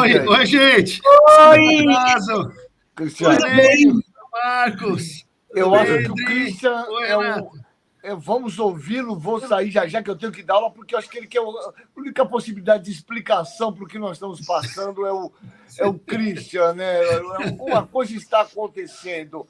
Oi, gente. Oi! Atraso. Cristiano. Marcos. Eu acho que o Christian Oi, vamos ouvi-lo, vou sair já que eu tenho que dar aula, porque eu acho que ele quer a única possibilidade de explicação para o que nós estamos passando é o Christian, né? Alguma coisa está acontecendo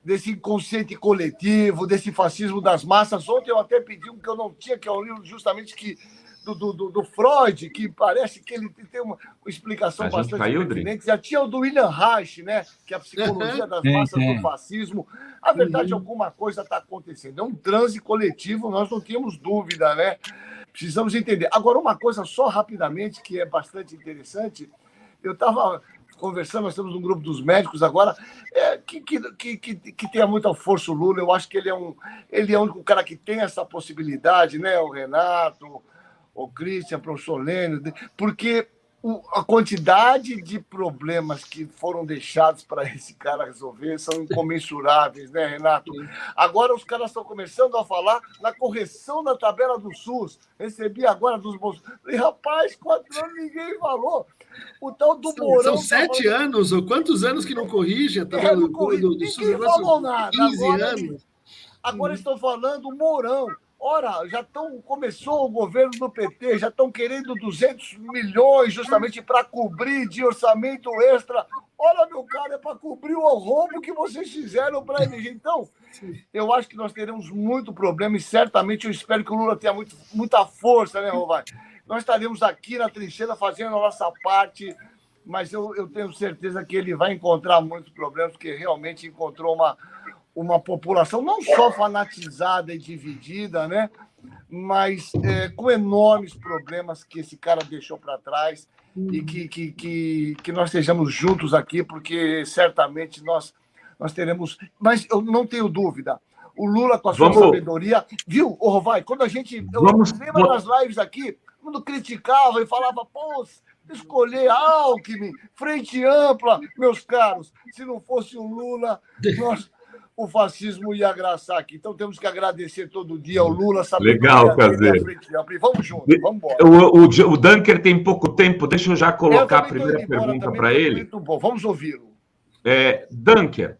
desse inconsciente coletivo, desse fascismo das massas. Ontem eu até pedi um que eu não tinha, que é um livro justamente do Freud, que parece que ele tem uma explicação bastante pertinente. Já tinha o do William Reich, né? Que é a psicologia das massas do fascismo. A verdade, alguma coisa está acontecendo. É um transe coletivo, nós não tínhamos dúvida, né? Precisamos entender. Agora, uma coisa só rapidamente, que é bastante interessante, eu estava conversando, nós estamos num grupo dos médicos agora, que tenha muita força o Lula. Eu acho que ele é o único cara que tem essa possibilidade, né? O Renato, o Christian, o professor Lênin, porque a quantidade de problemas que foram deixados para esse cara resolver são incomensuráveis, né, Renato? Agora os caras estão começando a falar na correção da tabela do SUS. Recebi agora dos bolsos. E, rapaz, 4 anos ninguém falou. O tal do Mourão... São 7 anos, ou quantos anos que não corrige a tabela do SUS? Ninguém falou nada. 15 anos. Agora estão falando Mourão. Ora, começou o governo do PT, já estão querendo 200 milhões justamente para cobrir de orçamento extra. Ora, meu cara, é para cobrir o roubo que vocês fizeram para a energia. Então, eu acho que nós teremos muito problema e certamente eu espero que o Lula tenha muita força, né, Rovai? Nós estaremos aqui na trincheira fazendo a nossa parte, mas eu tenho certeza que ele vai encontrar muitos problemas, porque realmente encontrou uma população não só fanatizada e dividida, né? Mas com enormes problemas que esse cara deixou para trás e que nós estejamos juntos aqui, porque certamente nós teremos... Mas eu não tenho dúvida, o Lula, com a sua sabedoria... Viu, Rovai, quando a gente... Lembra das lives aqui, quando criticava e falava, pô, escolher Alckmin, frente ampla, meus caros, se não fosse o Lula, o fascismo ia agraçar aqui. Então temos que agradecer todo dia ao Lula. Legal, Caseiro. E vamos juntos, vamos embora. O Dunker tem pouco tempo, deixa eu já colocar a primeira pergunta para ele. Bom. Vamos ouvi-lo. Dunker,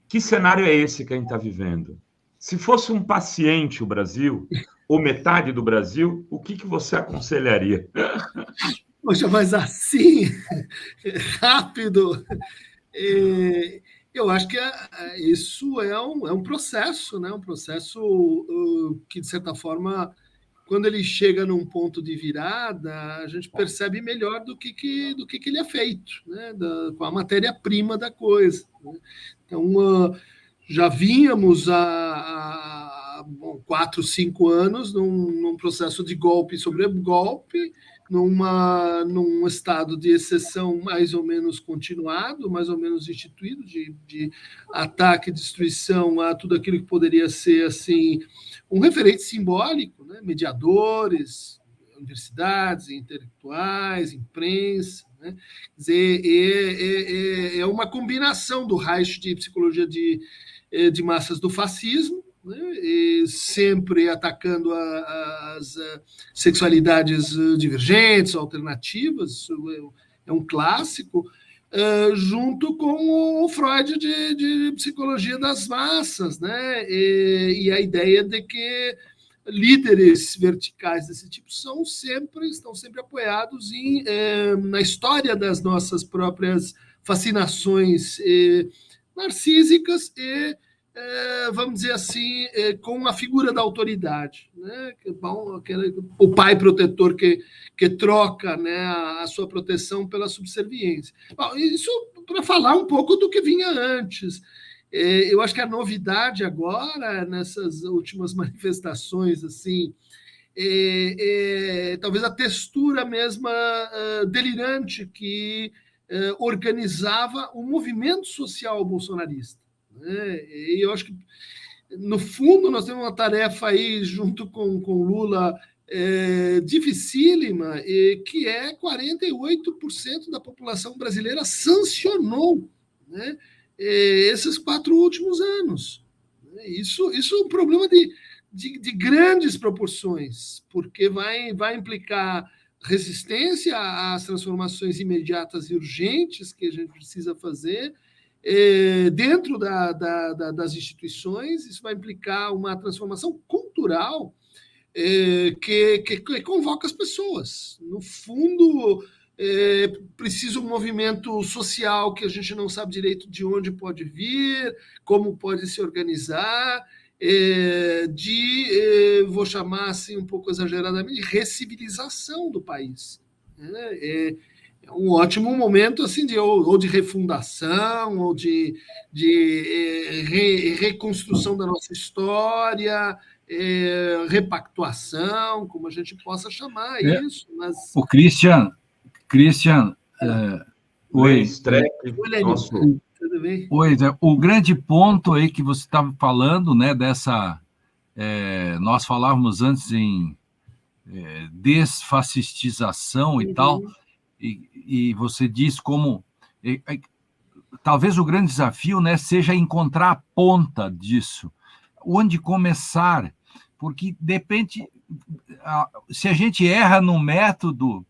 que cenário é esse que a gente está vivendo? Se fosse um paciente o Brasil, ou metade do Brasil, o que você aconselharia? Poxa, mas assim, rápido... Eu acho que isso é um processo, né? Um processo que, de certa forma, quando ele chega num ponto de virada, a gente percebe melhor do que ele é feito, né? Com a matéria-prima da coisa, né? Então, já vínhamos há 4, 5 anos num processo de golpe sobre golpe, num estado de exceção mais ou menos continuado, mais ou menos instituído, de ataque e destruição a tudo aquilo que poderia ser assim um referente simbólico, né? Mediadores, universidades, intelectuais, imprensa, né? Quer dizer, é uma combinação do Reich de psicologia de massas do fascismo, né? E sempre atacando as sexualidades divergentes, alternativas, isso é um clássico, junto com o Freud de psicologia das massas, né? E a ideia de que líderes verticais desse tipo estão sempre apoiados na história das nossas próprias fascinações narcísicas e vamos dizer assim, com a figura da autoridade, né? O pai protetor que troca, né, a sua proteção pela subserviência. Bom, isso para falar um pouco do que vinha antes. Eu acho que a novidade agora, nessas últimas manifestações, assim, talvez a textura mesma delirante que organizava o movimento social bolsonarista. E eu acho que, no fundo, nós temos uma tarefa aí, junto com o Lula, dificílima, que 48% da população brasileira sancionou, né, esses 4 últimos anos. Isso é um problema de grandes proporções, porque vai implicar resistência às transformações imediatas e urgentes que a gente precisa fazer dentro das instituições. Isso vai implicar uma transformação cultural que convoca as pessoas. No fundo, precisa um movimento social que a gente não sabe direito de onde pode vir, como pode se organizar, vou chamar assim um pouco exageradamente, recivilização do país. É um ótimo momento assim ou de refundação, ou de reconstrução da nossa história, repactuação, como a gente possa chamar isso. Mas... O Christian, oi. Nosso... Tudo bem? Oi, o grande ponto aí que você estava falando, né, dessa... nós falávamos antes em desfascistização e tal, e você diz como... talvez o grande desafio, né, seja encontrar a ponta disso. Onde começar? Porque, de repente, se a gente erra no método,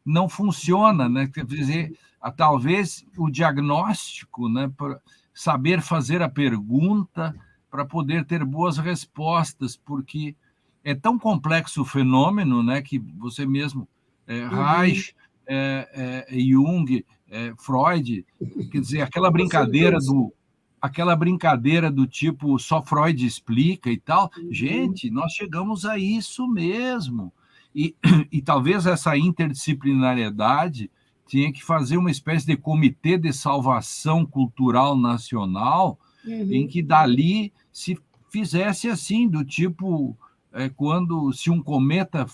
não funciona, né? Quer dizer, talvez o diagnóstico, né, para saber fazer a pergunta, para poder ter boas respostas, porque é tão complexo o fenômeno, né, que você mesmo, Reich, Jung, Freud, quer dizer, aquela brincadeira do tipo só Freud explica e tal. Gente, nós chegamos a isso mesmo. E talvez essa interdisciplinariedade tinha que fazer uma espécie de comitê de salvação cultural nacional, em que dali se fizesse assim, do tipo, se um cometa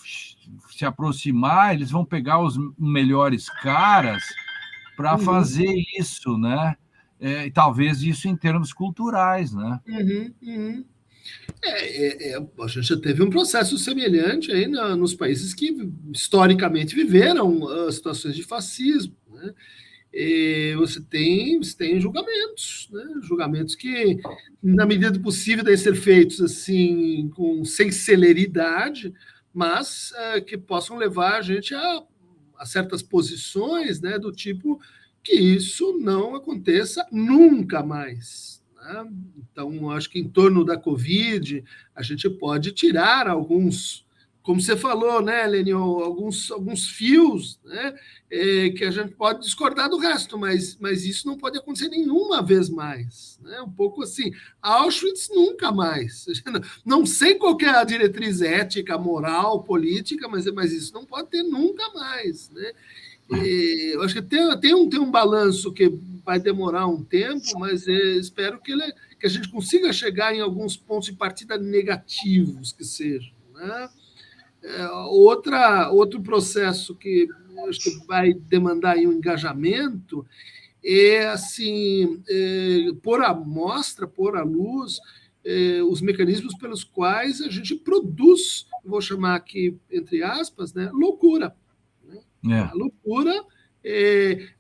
se aproximar, eles vão pegar os melhores caras para fazer isso, né? E talvez isso em termos culturais, né? A gente já teve um processo semelhante aí nos países que historicamente viveram situações de fascismo, né? Você tem julgamentos, né? Julgamentos que, na medida do possível, devem ser feitos assim, sem celeridade, mas que possam levar a gente a certas posições, né, do tipo que isso não aconteça nunca mais. Né? Então, acho que em torno da Covid, a gente pode tirar alguns, como você falou, né, Lênin, alguns fios, né, que a gente pode discordar do resto, mas isso não pode acontecer nenhuma vez mais. Né? Um pouco assim, Auschwitz nunca mais. Não sei qual que é a diretriz ética, moral, política, mas isso não pode ter nunca mais. Né? Eu acho que tem um balanço que vai demorar um tempo, mas espero que a gente consiga chegar em alguns pontos de partida negativos que sejam. Né? Outro processo que acho que vai demandar aí um engajamento é assim, pôr à mostra, pôr à luz os mecanismos pelos quais a gente produz, vou chamar aqui entre aspas, né, loucura. A loucura,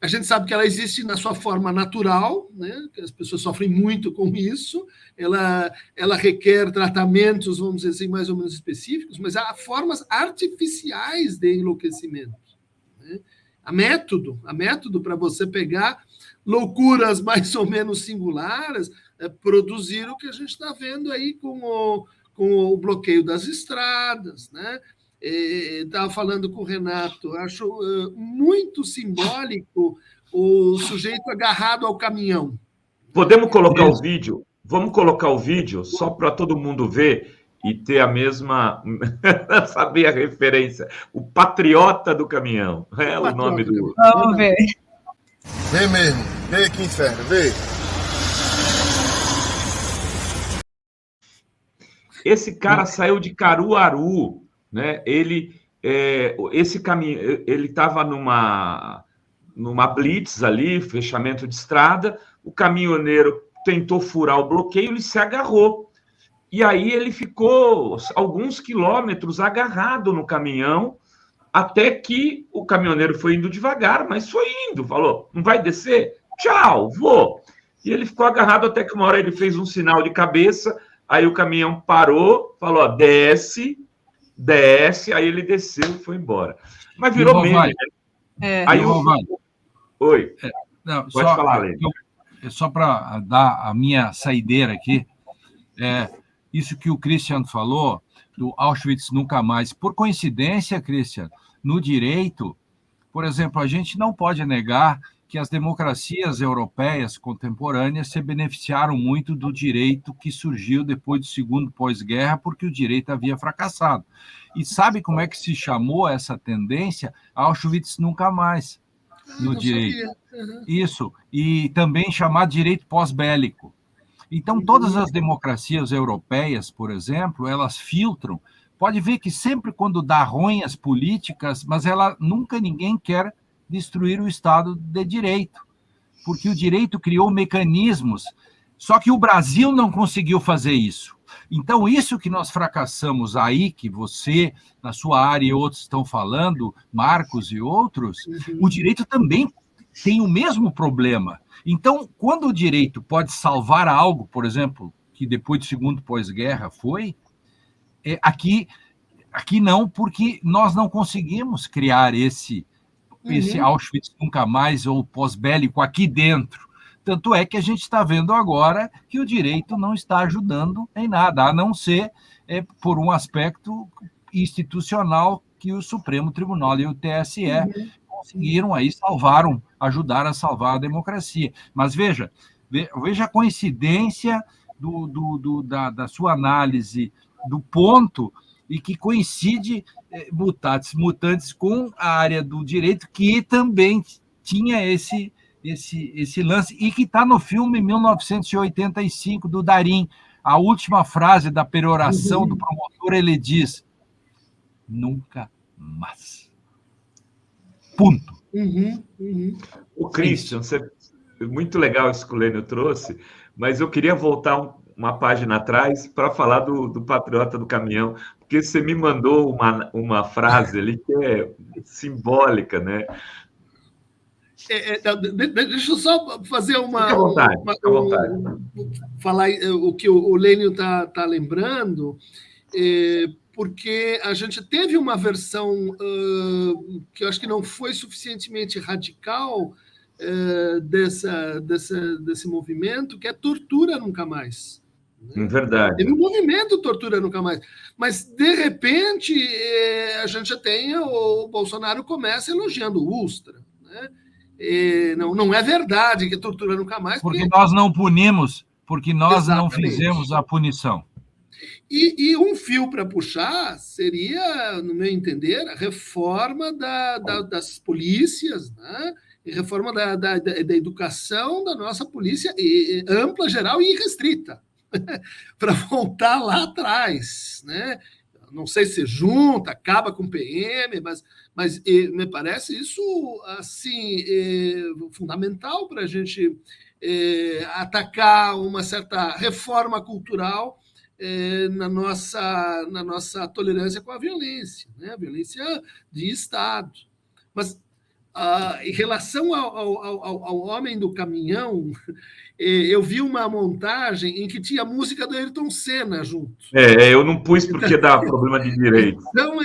a gente sabe que ela existe na sua forma natural, né? Que as pessoas sofrem muito com isso, ela requer tratamentos, vamos dizer assim, mais ou menos específicos, mas há formas artificiais de enlouquecimento. Né? Há método para você pegar loucuras mais ou menos singulares, produzir o que a gente está vendo aí com o bloqueio das estradas, né? Estava falando com o Renato, acho muito simbólico o sujeito agarrado ao caminhão. Podemos colocar o vídeo? Vamos colocar o vídeo só para todo mundo ver e ter a mesma... saber a referência. O patriota do caminhão. É o nome do... Vamos ver. Vem mesmo. Vem aqui, inferno. Vem. Esse cara saiu de Caruaru, né? Esse caminho, ele estava numa blitz ali, fechamento de estrada, o caminhoneiro tentou furar o bloqueio, ele se agarrou. E aí ele ficou alguns quilômetros agarrado no caminhão, até que o caminhoneiro foi indo devagar, mas foi indo, falou, não vai descer? Tchau, vou. E ele ficou agarrado até que uma hora ele fez um sinal de cabeça, aí o caminhão parou, falou, ó, desce, desce, aí ele desceu e foi embora. Mas virou meme, né? Aí Oi. Não, pode falar, Lênin. Só para dar a minha saideira aqui, isso que o Christian falou, do Auschwitz nunca mais. Por coincidência, Christian, no direito, por exemplo, a gente não pode negar que as democracias europeias contemporâneas se beneficiaram muito do direito que surgiu depois do segundo pós-guerra, porque o direito havia fracassado. E sabe como é que se chamou essa tendência? Auschwitz nunca mais, no direito. Uhum. Isso, e também chamado direito pós-bélico. Então, todas as democracias europeias, por exemplo, elas filtram. Pode ver que sempre quando dá ruim as políticas, mas nunca ninguém quer destruir o Estado de Direito, porque o direito criou mecanismos, só que o Brasil não conseguiu fazer isso. Então, isso que nós fracassamos aí, que você, na sua área e outros estão falando, Marcos e outros, o direito também tem o mesmo problema. Então, quando o direito pode salvar algo, por exemplo, que depois do segundo pós-guerra foi, aqui não, porque nós não conseguimos criar esse Auschwitz nunca mais ou pós-bélico aqui dentro. Tanto é que a gente está vendo agora que o direito não está ajudando em nada, a não ser por um aspecto institucional que o Supremo Tribunal e o TSE conseguiram aí, ajudaram a salvar a democracia. Mas veja a coincidência da sua análise do ponto e que coincide mutatis mutandis com a área do direito, que também tinha esse lance, e que está no filme 1985, do Darim. A última frase da peroração do promotor, ele diz: nunca mais. Ponto. O Christian, muito legal isso que o Lênin trouxe, mas eu queria voltar uma página atrás para falar do Patriota do Caminhão, porque você me mandou uma frase ali que é simbólica, né? Deixa eu só fazer Fica à vontade. Falar o que o Lênin está lembrando, porque a gente teve uma versão que eu acho que não foi suficientemente radical desse movimento, que é Tortura Nunca Mais. Verdade. Teve um movimento Tortura Nunca Mais. Mas, de repente, a gente já tem o Bolsonaro começa elogiando o Ustra, né? Não é verdade que Tortura Nunca Mais. Porque nós não punimos, porque nós não fizemos a punição. E um fio para puxar seria, no meu entender, a reforma das polícias, né? E reforma da educação da nossa polícia, ampla, geral e irrestrita, para voltar lá atrás, né? Não sei se junta, acaba com o PM, mas me parece isso assim fundamental para a gente atacar uma certa reforma cultural na nossa tolerância com a violência, né? A violência de Estado. Mas em relação ao homem do caminhão, eu vi uma montagem em que tinha a música do Ayrton Senna junto. Eu não pus porque dá problema de direito. Então,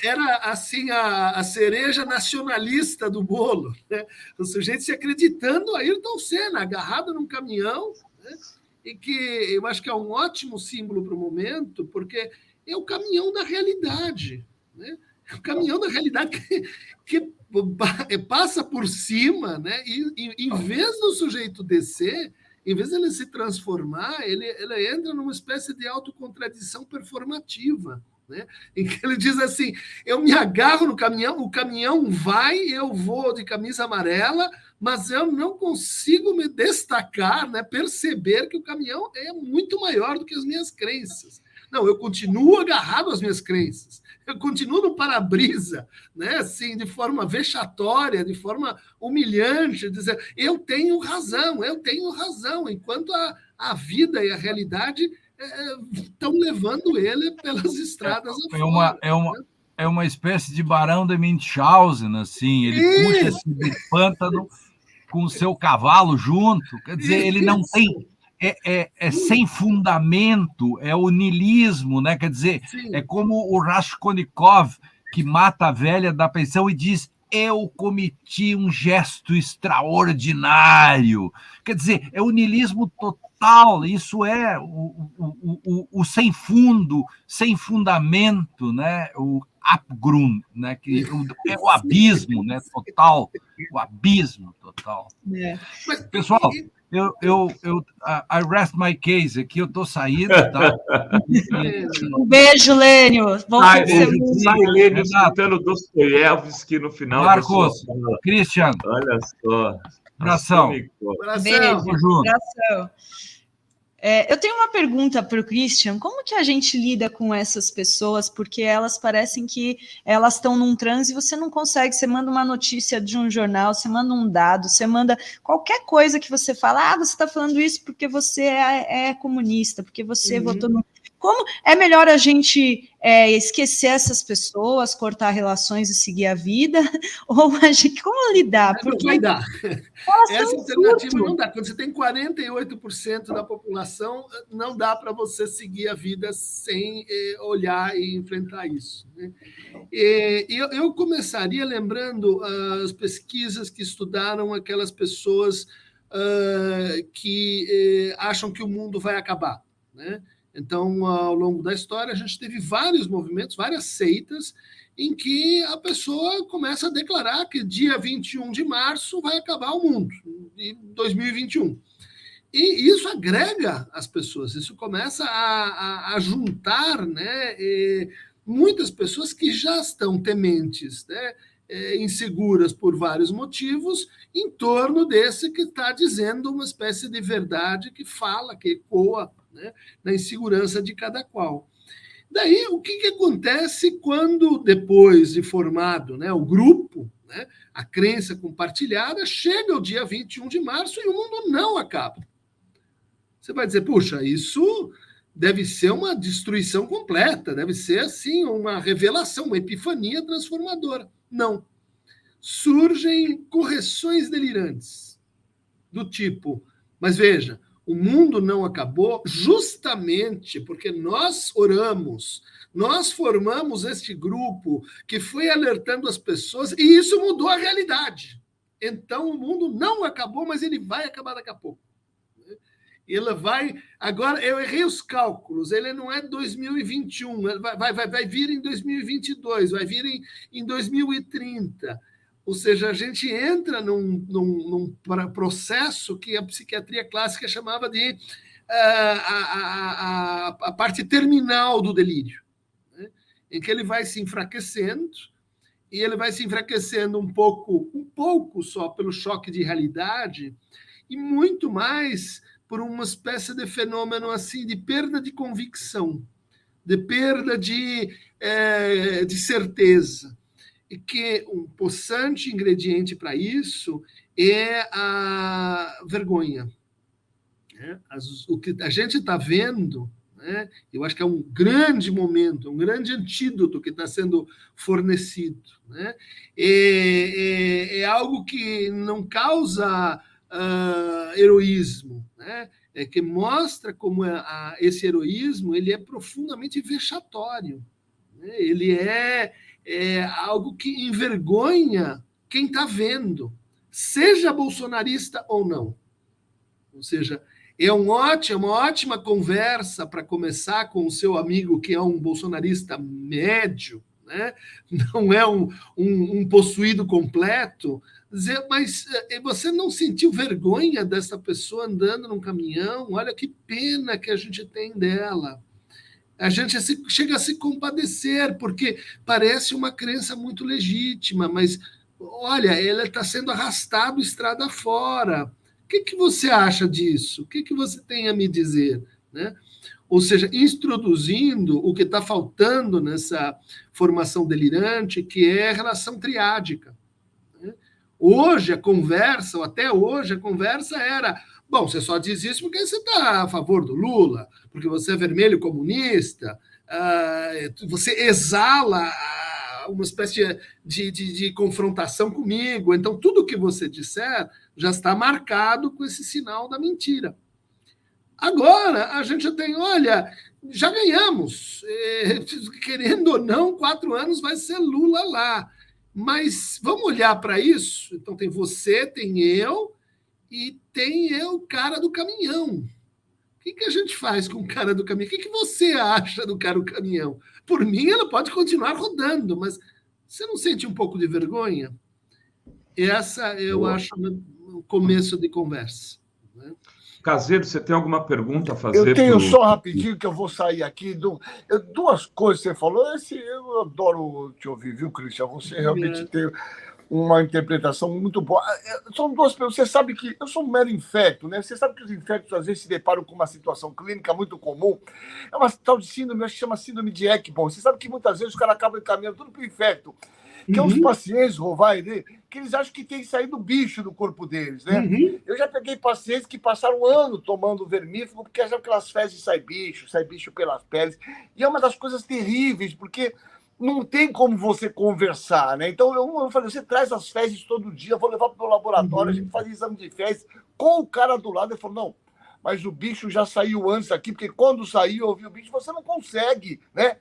era assim a cereja nacionalista do bolo, né? O sujeito se acreditando a Ayrton Senna, agarrado num caminhão, né? E que eu acho que é um ótimo símbolo para o momento, porque é o caminhão da realidade, né? É o caminhão da realidade que passa por cima, né? E em vez do sujeito descer, em vez de ele se transformar, ele entra numa espécie de autocontradição performativa, né? Em que ele diz assim: eu me agarro no caminhão, o caminhão vai, eu vou de camisa amarela, mas eu não consigo me destacar, né? Perceber que o caminhão é muito maior do que as minhas crenças. Não, eu continuo agarrado às minhas crenças. Eu continuo no para-brisa, né? Assim, de forma vexatória, de forma humilhante, dizer, eu tenho razão, enquanto a vida e a realidade estão levando ele pelas estradas afora. É uma espécie de Barão de Munchausen, assim, ele puxa esse pântano com o seu cavalo junto, quer dizer, ele não tem... é sem fundamento, é o niilismo, né? Quer dizer, Sim. é como o Raskolnikov, que mata a velha da pensão e diz: eu cometi um gesto extraordinário. Quer dizer, é o niilismo total, isso é o sem fundo, sem fundamento, né? O Abgrund, né? Que é o abismo, né? Total, o abismo total. Mas, Pessoal, I rest my case aqui, eu estou saindo, tá? Um beijo, Lênio. Bom fim de semana. Sai Lênio escutando Dostoiévski no final da sua Marcos, fala. Christian, Olha só. abração. Beijo. Tamo junto. Abração. Eu tenho uma pergunta para o Christian. Como que a gente lida com essas pessoas? Porque elas parecem que elas estão num transe e você não consegue. Você manda uma notícia de um jornal, você manda um dado, você manda qualquer coisa que você fala. Você está falando isso porque você é comunista, porque você votou no... Como é melhor a gente esquecer essas pessoas, cortar relações e seguir a vida? Ou a gente, como lidar? Porque não vai dar. Essa alternativa não dá. Quando você tem 48% da população, não dá para você seguir a vida sem olhar e enfrentar isso. Né? Eu começaria lembrando as pesquisas que estudaram aquelas pessoas que acham que o mundo vai acabar. Né? Então, ao longo da história, a gente teve vários movimentos, várias seitas, em que a pessoa começa a declarar que dia 21 de março vai acabar o mundo, em 2021. E isso agrega as pessoas, isso começa a juntar, né, muitas pessoas que já estão tementes, né, inseguras por vários motivos, em torno desse que está dizendo uma espécie de verdade que fala, que ecoa, né, na insegurança de cada qual. Daí, o que acontece quando, depois de formado, né, o grupo, né, a crença compartilhada, chega o dia 21 de março e o mundo não acaba? Você vai dizer, puxa, isso deve ser uma destruição completa, deve ser, assim, uma revelação, uma epifania transformadora. Não. Surgem correções delirantes, do tipo, mas veja, o mundo não acabou justamente porque nós oramos, nós formamos este grupo que foi alertando as pessoas e isso mudou a realidade. Então, o mundo não acabou, mas ele vai acabar daqui a pouco. Ele vai... Agora, eu errei os cálculos, ele não é 2021, vai vir em 2022, vai vir em 2030. Ou seja, a gente entra num processo que a psiquiatria clássica chamava de a parte terminal do delírio, né? Em que ele vai se enfraquecendo, e ele vai se enfraquecendo um pouco só pelo choque de realidade, e muito mais por uma espécie de fenômeno assim de perda de convicção, de perda de certeza. E que um possante ingrediente para isso é a vergonha. Né? O que a gente está vendo, né? Eu acho que é um grande momento, um grande antídoto que está sendo fornecido. Né? É algo que não causa heroísmo, né? Que mostra como esse heroísmo ele é profundamente vexatório. Né? Ele é algo que envergonha quem está vendo, seja bolsonarista ou não. Ou seja, é uma ótima conversa para começar com o seu amigo que é um bolsonarista médio, né? Não é um possuído completo, dizer, mas você não sentiu vergonha dessa pessoa andando num caminhão? Olha que pena que a gente tem dela. A gente chega a se compadecer, porque parece uma crença muito legítima, mas, olha, ela está sendo arrastada estrada fora. O que você acha disso? O que você tem a me dizer? Né? Ou seja, introduzindo o que está faltando nessa formação delirante, que é a relação triádica. Né? Hoje, a conversa, ou até hoje, a conversa era... Bom, você só diz isso porque você está a favor do Lula, porque você é vermelho comunista, você exala uma espécie de confrontação comigo. Então, tudo que você disser já está marcado com esse sinal da mentira. Agora, a gente já tem, olha, já ganhamos. Querendo ou não, 4 anos vai ser Lula lá. Mas vamos olhar para isso? Então, tem você, tem eu, e tem eu, cara do caminhão. O que a gente faz com o cara do caminhão? O que você acha do cara do caminhão? Por mim, ela pode continuar rodando, mas você não sente um pouco de vergonha? Essa, eu acho, o começo de conversa. Né? Caseiro, você tem alguma pergunta a fazer? Eu tenho só rapidinho, que eu vou sair aqui. Duas coisas que você falou. Eu adoro te ouvir, viu, Christian? Você realmente tem uma interpretação muito boa. São duas perguntas. Você sabe que eu sou um mero infecto, né? Você sabe que os infectos às vezes se deparam com uma situação clínica muito comum. É uma tal de síndrome, acho que chama síndrome de Ekbom. Você sabe que muitas vezes os caras acabam encaminhando tudo para o infecto. Que é uns pacientes, Rovai, que eles acham que tem que sair do bicho do corpo deles, né? Eu já peguei pacientes que passaram um ano tomando vermífugo porque acham que aquelas fezes sai bicho pelas peles. E é uma das coisas terríveis, porque não tem como você conversar, né? Então, eu falei, você traz as fezes todo dia, eu vou levar para o meu laboratório, a gente faz exame de fezes com o cara do lado. Ele falou, não, mas o bicho já saiu antes aqui, porque quando saiu, eu vi o bicho, você não consegue, né?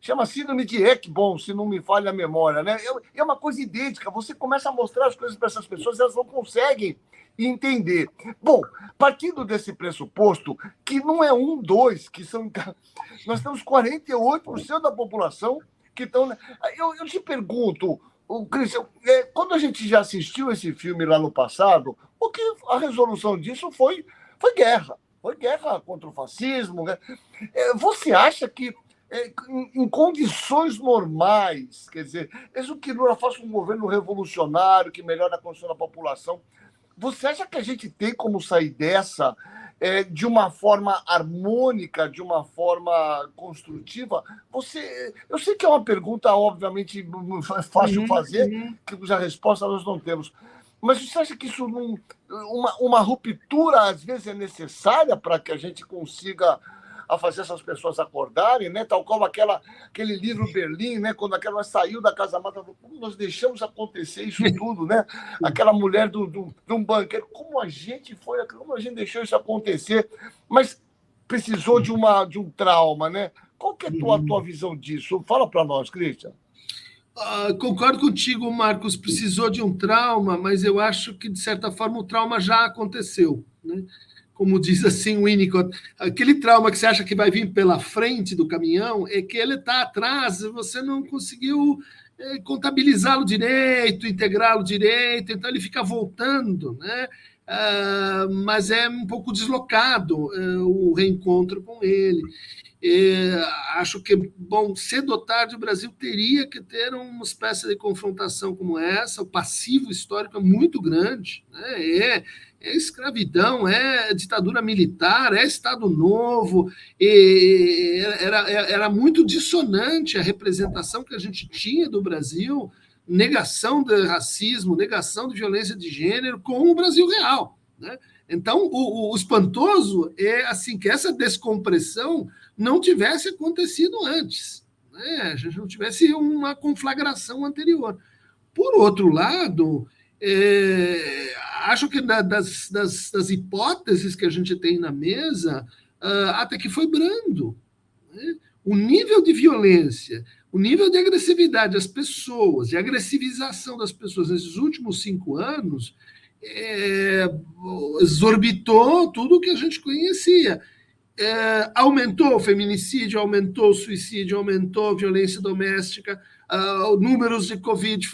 Chama síndrome de Ekbom, se não me falha a memória, né? É uma coisa idêntica. Você começa a mostrar as coisas para essas pessoas, elas não conseguem entender. Bom, partindo desse pressuposto, que não é 1, 2, que são... Nós temos 48% da população que estão... Eu te pergunto, Cristian, quando a gente já assistiu esse filme lá no passado, o que a resolução disso foi guerra. Foi guerra contra o fascismo. Né? Você acha que em condições normais, quer dizer, mesmo que Lula faça um governo revolucionário, que melhore a condição da população, você acha que a gente tem como sair dessa de uma forma harmônica, de uma forma construtiva? Eu sei que é uma pergunta, obviamente, fácil fazer, que a resposta nós não temos. Mas você acha que isso uma ruptura, às vezes, é necessária para que a gente consiga a fazer essas pessoas acordarem, né? Tal como aquele livro Berlim, né? Quando aquela saiu da Casa Mata, como nós deixamos acontecer isso tudo, né? Aquela mulher de um banqueiro, como a gente deixou isso acontecer, mas precisou de um trauma, né? Qual que é a tua visão disso? Fala para nós, Christian. Concordo contigo, Marcos, precisou de um trauma, mas eu acho que, de certa forma, o trauma já aconteceu, né? Como diz assim o Winnicott, aquele trauma que você acha que vai vir pela frente do caminhão é que ele está atrás, você não conseguiu contabilizá-lo direito, integrá-lo direito, então ele fica voltando, né? Mas é um pouco deslocado o reencontro com ele. Acho que, bom, cedo ou tarde o Brasil teria que ter uma espécie de confrontação como essa. O passivo histórico é muito grande, né? É escravidão, é ditadura militar, é Estado Novo. Era muito dissonante a representação que a gente tinha do Brasil, negação do racismo, negação de violência de gênero, com o Brasil real, né? Então, o espantoso é assim que essa descompressão não tivesse acontecido antes, né? A gente não tivesse uma conflagração anterior. Por outro lado, acho que das hipóteses que a gente tem na mesa, até que foi brando, né? O nível de violência, o nível de agressividade das pessoas, de agressivização das pessoas nesses últimos 5 anos, exorbitou tudo o que a gente conhecia. Aumentou o feminicídio, aumentou o suicídio, aumentou a violência doméstica, números de Covid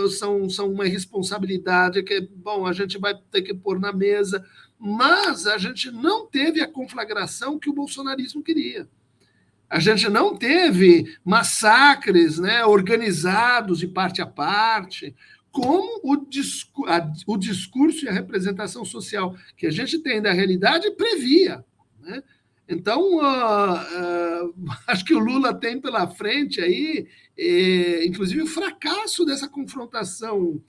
são uma responsabilidade que, bom, a gente vai ter que pôr na mesa, mas a gente não teve a conflagração que o bolsonarismo queria. A gente não teve massacres, né, organizados de parte a parte, como o discurso e a representação social que a gente tem da realidade previa, né? Então, acho que o Lula tem pela frente aí, inclusive, o fracasso dessa confrontação,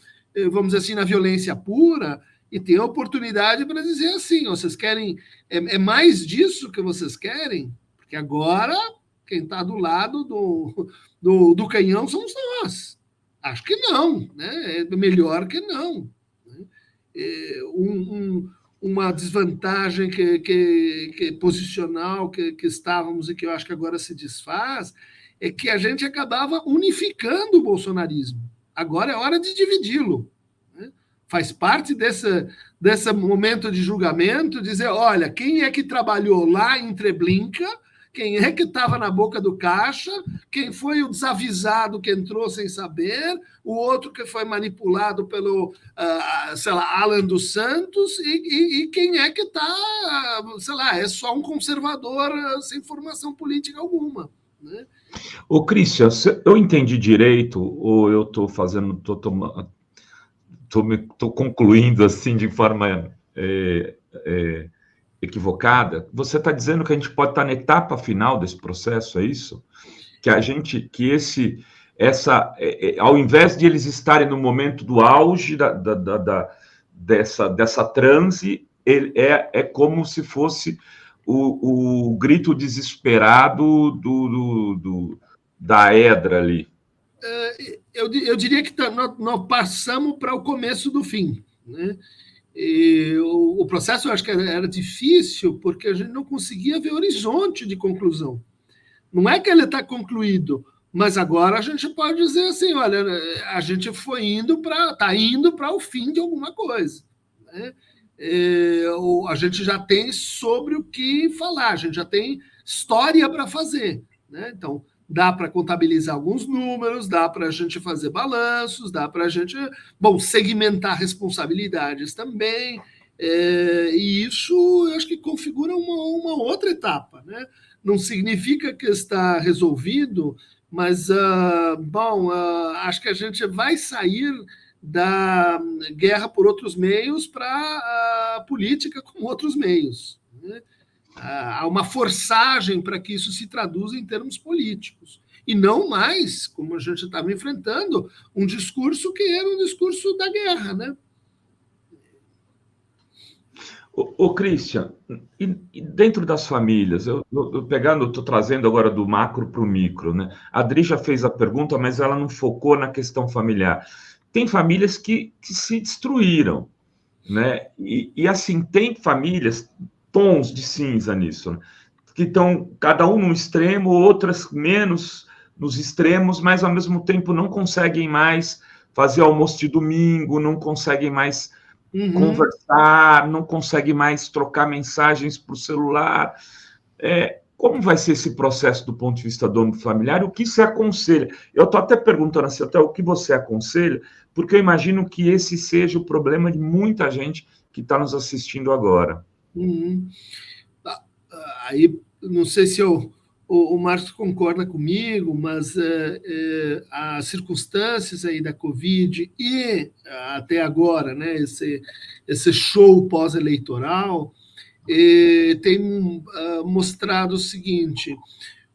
vamos dizer assim, na violência pura, e tem a oportunidade para dizer assim, vocês querem, é mais disso que vocês querem? Porque agora, quem está do lado do canhão somos nós. Acho que não, né? É melhor que não. uma desvantagem posicional que estávamos e que eu acho que agora se desfaz, é que a gente acabava unificando o bolsonarismo. Agora é hora de dividi-lo. Né? Faz parte desse momento de julgamento, dizer, olha, quem é que trabalhou lá em Treblinka, quem é que estava na boca do caixa, quem foi o desavisado que entrou sem saber, o outro que foi manipulado pelo, sei lá, Alan dos Santos, e quem é que está, sei lá, é só um conservador sem formação política alguma. Né? Ô, Christian, eu entendi direito, ou eu estou fazendo, estou concluindo assim de forma equivocada? Você está dizendo que a gente pode estar na etapa final desse processo, é isso? Ao invés de eles estarem no momento do auge dessa transe, é como se fosse o grito desesperado da Edra ali. Eu diria que nós passamos para o começo do fim. Né? O processo eu acho que era difícil porque a gente não conseguia ver horizonte de conclusão. Não é que ele está concluído, mas agora a gente pode dizer assim, olha, a gente está indo para o fim de alguma coisa. Né? A gente já tem sobre o que falar, a gente já tem história para fazer. Né? Então, dá para contabilizar alguns números, dá para a gente fazer balanços, dá para a gente, segmentar responsabilidades também, e isso eu acho que configura uma outra etapa. Né? Não significa que está resolvido, mas, acho que a gente vai sair da guerra por outros meios para a política com outros meios. Né? Há uma forçagem para que isso se traduza em termos políticos. E não mais, como a gente estava enfrentando, um discurso que era um discurso da guerra. Né? Ô, Christian, e dentro das famílias, eu estou trazendo agora do macro para o micro, né? A Adri já fez a pergunta, mas ela não focou na questão familiar. Tem famílias que se destruíram, né? E assim, tem famílias, tons de cinza nisso, né? Que estão cada um num extremo, outras menos nos extremos, mas ao mesmo tempo não conseguem mais fazer almoço de domingo, não conseguem mais conversar, não consegue mais trocar mensagens por celular. Como vai ser esse processo do ponto de vista do âmbito familiar? O que você aconselha? Eu estou até perguntando assim, até o que você aconselha, porque eu imagino que esse seja o problema de muita gente que está nos assistindo agora. Aí, não sei se o Marcos concorda comigo, mas as circunstâncias aí da Covid e até agora, né, esse show pós-eleitoral tem mostrado o seguinte: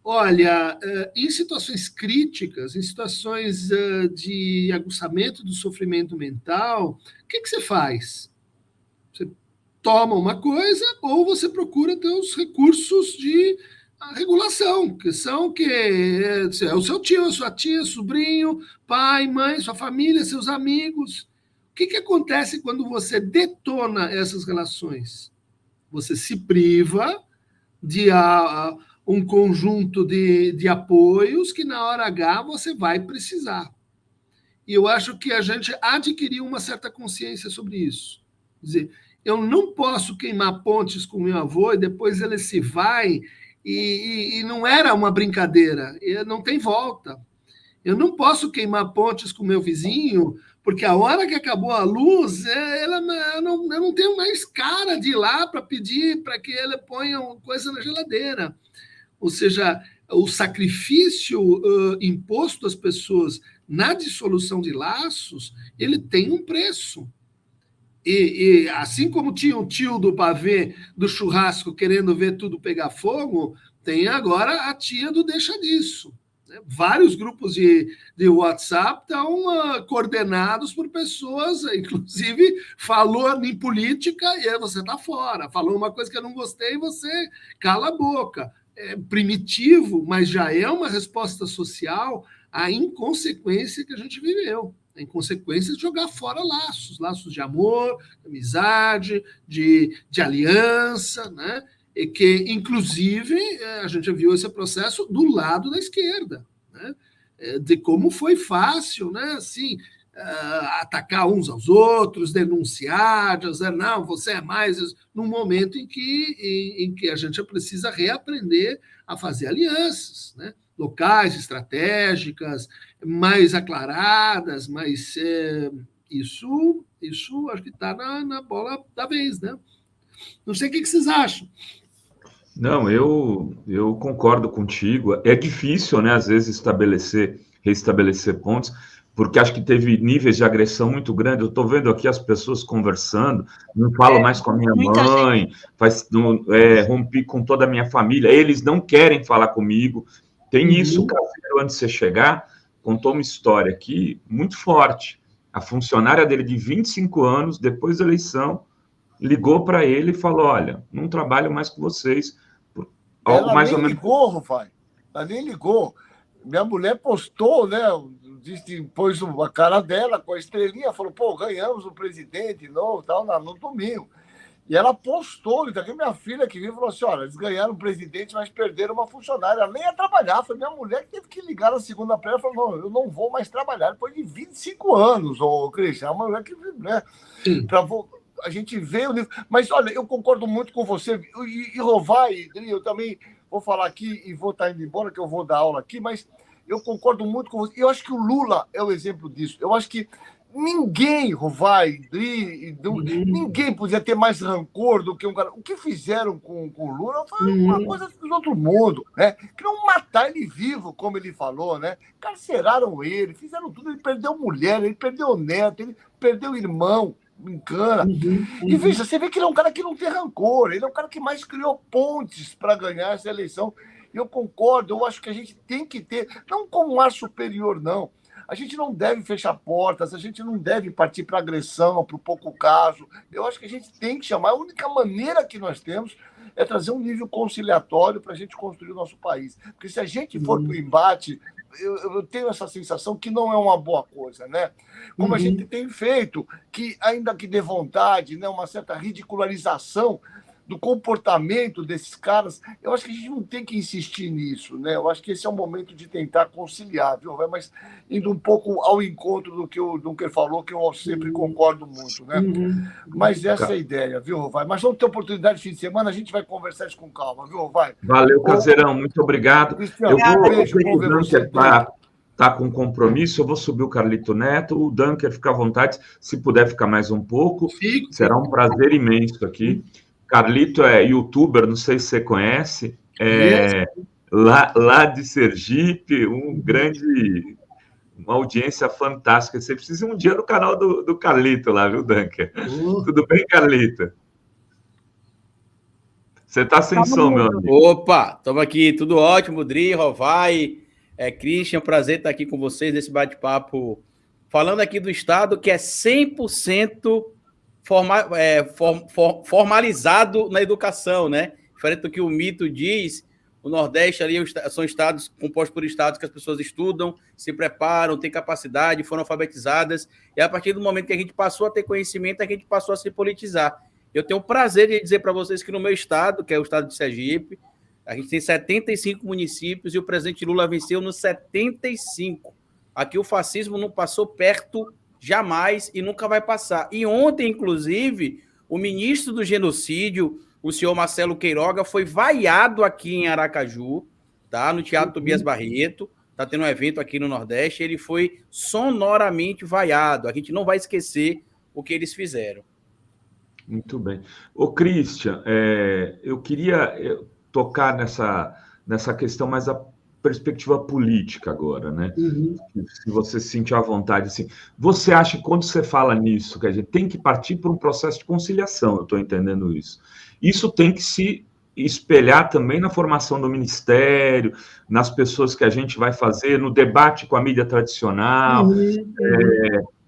olha, em situações críticas, em situações de aguçamento do sofrimento mental, o que você faz? Você toma uma coisa ou você procura ter os recursos de regulação, que são é o seu tio, a sua tia, sobrinho, pai, mãe, sua família, seus amigos. O que acontece quando você detona essas relações? Você se priva de um conjunto de apoios que na hora H você vai precisar. E eu acho que a gente adquiriu uma certa consciência sobre isso. Quer dizer, eu não posso queimar pontes com meu avô e depois ele se vai e não era uma brincadeira, não tem volta. Eu não posso queimar pontes com meu vizinho, porque a hora que acabou a luz, eu não tenho mais cara de ir lá para pedir para que ele ponha uma coisa na geladeira. Ou seja, o sacrifício imposto às pessoas na dissolução de laços, ele tem um preço. E assim como tinha o tio do pavê, do churrasco, querendo ver tudo pegar fogo, tem agora a tia do deixa disso. Vários grupos de WhatsApp estão coordenados por pessoas, inclusive falou em política e aí você está fora. Falou uma coisa que eu não gostei e você cala a boca. É primitivo, mas já é uma resposta social à inconsequência que a gente viveu. em consequência, de jogar fora laços de amor, de amizade, de aliança, né? E que, inclusive, a gente viu esse processo do lado da esquerda, né? De como foi fácil, né? Assim, atacar uns aos outros, denunciar, dizer, não, você é mais... Num momento em que a gente precisa reaprender a fazer alianças, né? Locais, estratégicas, mais aclaradas, mas isso acho que está na bola da vez, né? Não sei o que vocês acham. Não, eu concordo contigo. É difícil, né, às vezes, restabelecer pontos, porque acho que teve níveis de agressão muito grandes. Eu estou vendo aqui as pessoas conversando, não falo mais com a minha mãe, rompi com toda a minha família, eles não querem falar comigo. Tem isso, Caseiro, antes de você chegar, contou uma história aqui muito forte. A funcionária dele de 25 anos, depois da eleição, ligou para ele e falou, olha, não trabalho mais com vocês. Algo ela mais nem ou menos... ligou, Rufai. Ela nem ligou. Minha mulher postou, né? Pôs a cara dela com a estrelinha, falou, pô, ganhamos o presidente novo, tal, no domingo. E ela postou, e daqui minha filha que viu falou assim, olha, eles ganharam o presidente, mas perderam uma funcionária. Ela nem ia trabalhar. Foi minha mulher que teve que ligar na segunda-feira e falou, não, eu não vou mais trabalhar depois de 25 anos, Cristian. É uma mulher que, né? A gente vê o livro. Mas, olha, eu concordo muito com você. E Rovai, eu também vou falar aqui e vou estar indo embora, que eu vou dar aula aqui, mas eu concordo muito com você. Eu acho que o Lula é o exemplo disso. Eu acho que ninguém, Rovai, ninguém podia ter mais rancor do que um cara. O que fizeram com o Lula foi uma coisa do outro mundo, né? Queriam matar ele vivo, como ele falou, né? Carceraram ele, fizeram tudo. Ele perdeu mulher, ele perdeu neto, ele perdeu irmão. Encana. E veja, você vê que ele é um cara que não tem rancor, ele é um cara que mais criou pontes para ganhar essa eleição. Eu concordo, eu acho que a gente tem que ter, não como um ar superior, não. A gente não deve fechar portas, a gente não deve partir para agressão, para o pouco caso. Eu acho que a gente tem que chamar, a única maneira que nós temos é trazer um nível conciliatório para a gente construir o nosso país. Porque se a gente for para o embate, eu tenho essa sensação que não é uma boa coisa, né? Como a gente tem feito, que ainda que dê vontade, né, uma certa ridicularização do comportamento desses caras, eu acho que a gente não tem que insistir nisso, né? Eu acho que esse é o momento de tentar conciliar, viu? Mas indo um pouco ao encontro do que o Dunker falou, que eu sempre concordo muito, né? Mas essa é a ideia, viu, Rovai? Mas vamos ter oportunidade de fim de semana, a gente vai conversar isso com calma, viu, Rovai? Valeu, Caseirão, muito obrigado. Cristiano, o Dunker está com compromisso, eu vou subir o Carlito Neto, o Dunker fica à vontade, se puder ficar mais um pouco, será um prazer imenso aqui. Carlito é youtuber, não sei se você conhece, lá de Sergipe, uma audiência fantástica. Você precisa ir um dia no canal do Carlito lá, viu, Dunker? Tudo bem, Carlito? Você está sem som, meu amigo. Opa, estamos aqui, tudo ótimo, Dri, Rovai, Christian, prazer estar aqui com vocês nesse bate-papo, falando aqui do Estado que é 100% formalizado na educação, né? Diferente do que o mito diz, o Nordeste ali são estados compostos por estados que as pessoas estudam, se preparam, têm capacidade, foram alfabetizadas, e a partir do momento que a gente passou a ter conhecimento, a gente passou a se politizar. Eu tenho o prazer de dizer para vocês que no meu estado, que é o estado de Sergipe, a gente tem 75 municípios e o presidente Lula venceu nos 75. Aqui o fascismo não passou perto jamais e nunca vai passar. E ontem, inclusive, o ministro do genocídio, o senhor Marcelo Queiroga, foi vaiado aqui em Aracaju, tá? No Teatro Tobias Barreto, tá tendo um evento aqui no Nordeste, ele foi sonoramente vaiado. A gente não vai esquecer o que eles fizeram. Muito bem. Ô, Christian, eu queria tocar nessa questão mais a perspectiva política agora, né? Se você se sentir à vontade, assim, você acha que quando você fala nisso, que a gente tem que partir para um processo de conciliação, eu estou entendendo isso. Isso tem que se espelhar também na formação do ministério, nas pessoas que a gente vai fazer, no debate com a mídia tradicional,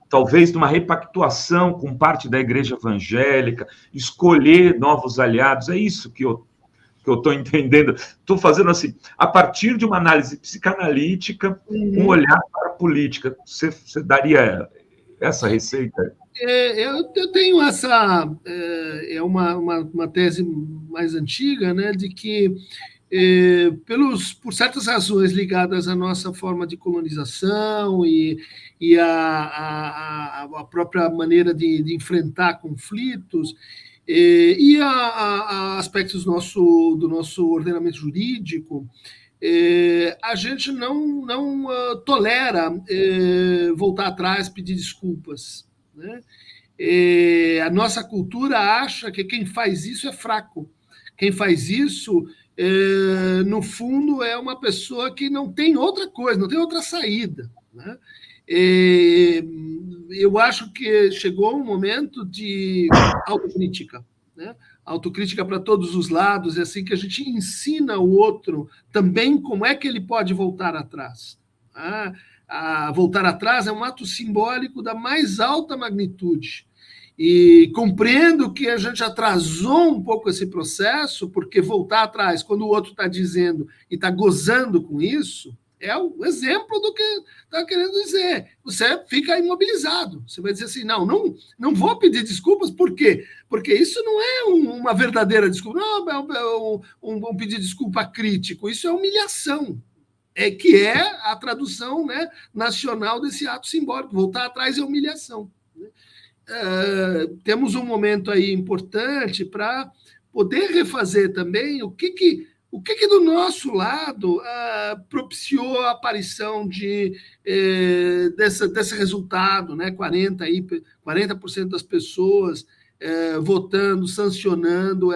talvez numa repactuação com parte da igreja evangélica, escolher novos aliados, é isso que eu que eu estou entendendo. Estou fazendo assim, a partir de uma análise psicanalítica, um olhar para a política. Você daria essa receita? Eu tenho essa... É uma tese mais antiga, né, de que por certas razões ligadas à nossa forma de colonização e à própria maneira de enfrentar conflitos, e a aspectos do nosso ordenamento jurídico, a gente não tolera voltar atrás, pedir desculpas, né? A nossa cultura acha que quem faz isso é fraco. Quem faz isso, no fundo, é uma pessoa que não tem outra coisa, não tem outra saída, né? Eu acho que chegou um momento de autocrítica, né? Autocrítica para todos os lados, é assim que a gente ensina o outro também como é que ele pode voltar atrás. Voltar atrás é um ato simbólico da mais alta magnitude. E compreendo que a gente atrasou um pouco esse processo, porque voltar atrás, quando o outro está dizendo e está gozando com isso, é o exemplo do que está querendo dizer. Você fica imobilizado. Você vai dizer assim, não vou pedir desculpas, por quê? Porque isso não é uma verdadeira desculpa, não é um pedir desculpa crítico, isso é humilhação. Que é a tradução, né, nacional desse ato simbólico. Voltar atrás é humilhação. Temos um momento aí importante para poder refazer também o que do nosso lado propiciou a aparição desse resultado, né? 40% das pessoas votando, sancionando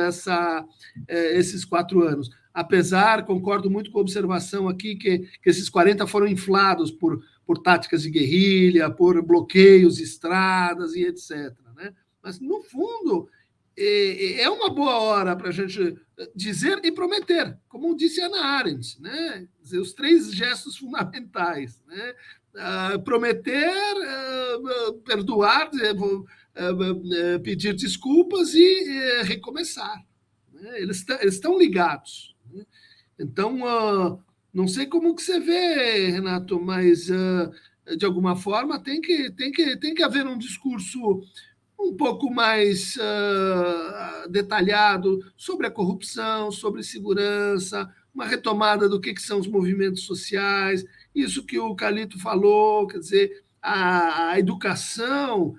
esses 4 anos. Apesar, concordo muito com a observação aqui, que esses 40 foram inflados por táticas de guerrilha, por bloqueios, estradas e etc. Né? Mas, no fundo, é uma boa hora para a gente dizer e prometer, como disse Hannah Arendt, né? Os 3 gestos fundamentais, né? Prometer, perdoar, pedir desculpas e recomeçar. Né? Eles estão ligados. Né? Então, não sei como que você vê, Renato, mas, de alguma forma, tem que haver um discurso um pouco mais detalhado sobre a corrupção, sobre segurança, uma retomada do que são os movimentos sociais, isso que o Calito falou, quer dizer, a educação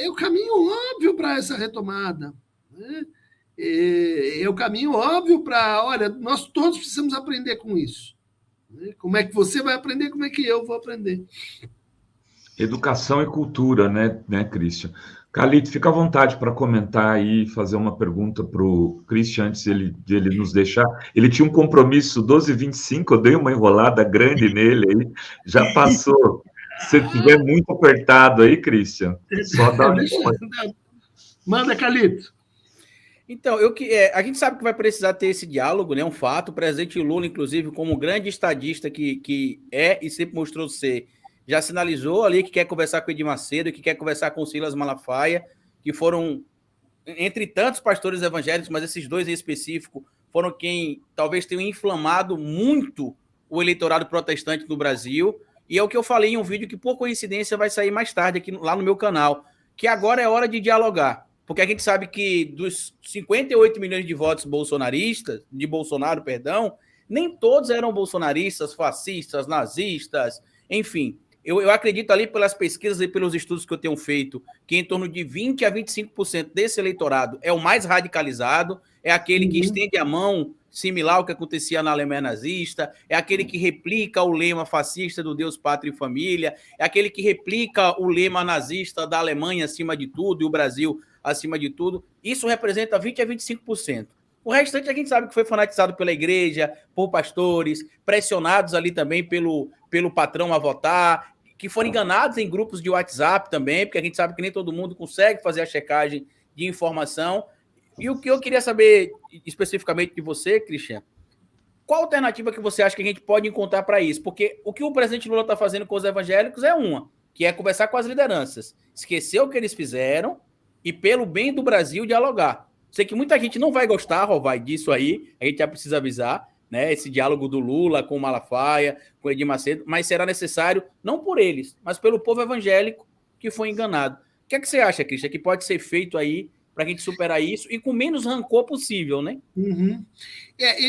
é o caminho óbvio para essa retomada, né? É o caminho óbvio para, olha, nós todos precisamos aprender com isso. Né? Como é que você vai aprender, como é que eu vou aprender? Educação e cultura, né, Christian? Calito, fica à vontade para comentar aí, fazer uma pergunta para o Christian antes de ele nos deixar. Ele tinha um compromisso 12h25, eu dei uma enrolada grande nele aí, já passou. Se estiver muito apertado aí, Christian, só dá uma... Manda, Calito. Então, a gente sabe que vai precisar ter esse diálogo, né? Um fato. O presidente Lula, inclusive, como grande estadista que é e sempre mostrou ser, já sinalizou ali que quer conversar com Edir Macedo, que quer conversar com Silas Malafaia, que foram, entre tantos pastores evangélicos, mas esses 2 em específico, foram quem talvez tenham inflamado muito o eleitorado protestante no Brasil. E é o que eu falei em um vídeo que, por coincidência, vai sair mais tarde aqui lá no meu canal, que agora é hora de dialogar. Porque a gente sabe que dos 58 milhões de votos bolsonaristas, de Bolsonaro, perdão, nem todos eram bolsonaristas, fascistas, nazistas, enfim. Eu acredito ali pelas pesquisas e pelos estudos que eu tenho feito, que em torno de 20% a 25% desse eleitorado é o mais radicalizado, é aquele que estende a mão, similar ao que acontecia na Alemanha nazista, é aquele que replica o lema fascista do Deus, Pátria e Família, é aquele que replica o lema nazista da Alemanha acima de tudo e o Brasil acima de tudo. Isso representa 20% a 25%. O restante a gente sabe que foi fanatizado pela igreja, por pastores, pressionados ali também pelo patrão a votar, que foram enganados em grupos de WhatsApp também, porque a gente sabe que nem todo mundo consegue fazer a checagem de informação. E o que eu queria saber especificamente de você, Christian, qual alternativa que você acha que a gente pode encontrar para isso? Porque o que o presidente Lula está fazendo com os evangélicos é que é conversar com as lideranças, esquecer o que eles fizeram e, pelo bem do Brasil, dialogar. Sei que muita gente não vai gostar, Rovai, disso aí, a gente já precisa avisar, né? Esse diálogo do Lula com o Malafaia, com o Edir Macedo, mas será necessário, não por eles, mas pelo povo evangélico que foi enganado. O que é que você acha, Cristian, que pode ser feito aí para a gente superar isso e com menos rancor possível, né? Uhum.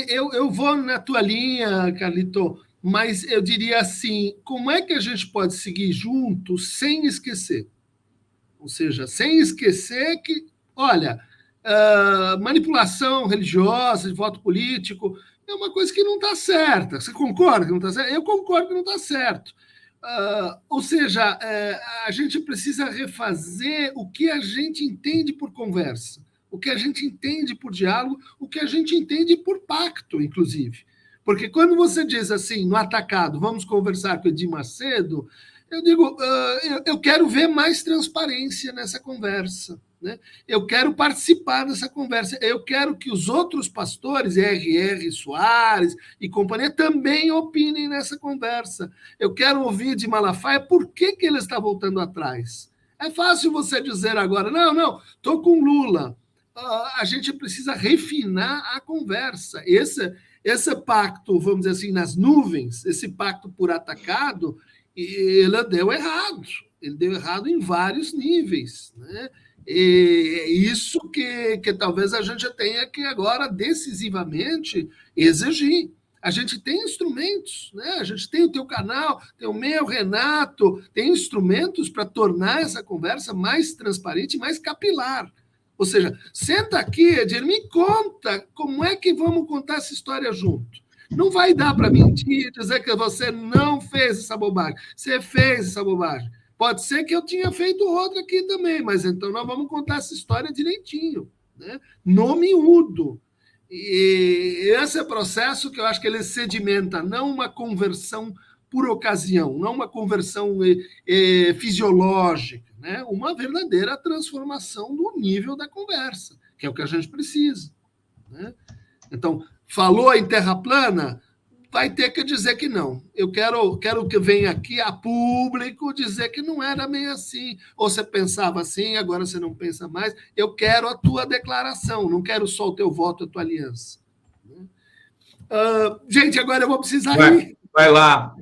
Eu vou na tua linha, Carlito, mas eu diria assim, como é que a gente pode seguir junto sem esquecer? Ou seja, sem esquecer que, olha, manipulação religiosa, de voto político, é uma coisa que não está certa. Você concorda que não está certo? Eu concordo que não está certo. Ou seja, a gente precisa refazer o que a gente entende por conversa, o que a gente entende por diálogo, o que a gente entende por pacto, inclusive. Porque quando você diz assim, no atacado, vamos conversar com o Edir Macedo, eu digo, eu quero ver mais transparência nessa conversa. Né? Eu quero participar dessa conversa. Eu quero que os outros pastores, R.R. Soares e companhia, também opinem nessa conversa. Eu quero ouvir de Malafaia por que ele está voltando atrás. É fácil você dizer agora, não, estou com Lula. A gente precisa refinar a conversa. Esse pacto, vamos dizer assim, nas nuvens, esse pacto por atacado, ele deu errado. Ele deu errado em vários níveis. Né? E isso que talvez a gente tenha que agora decisivamente exigir. A gente tem instrumentos, né? A gente tem o teu canal, tem o meu, Renato, tem instrumentos para tornar essa conversa mais transparente, mais capilar. Ou seja, senta aqui, Edir, me conta como é que vamos contar essa história junto. Não vai dar para mentir, dizer que você não fez essa bobagem. Você fez essa bobagem. Pode ser que eu tinha feito outra aqui também, mas então nós vamos contar essa história direitinho, né? No miúdo. E esse é o processo que eu acho que ele sedimenta, não uma conversão por ocasião, não uma conversão fisiológica, né? Uma verdadeira transformação do nível da conversa, que é o que a gente precisa. Né? Então, falou em terra plana, vai ter que dizer que não. Eu quero que venha aqui a público dizer que não era bem assim. Ou você pensava assim, agora você não pensa mais. Eu quero a tua declaração, não quero só o teu voto, a tua aliança. Gente, agora eu vou precisar ir. Vai lá.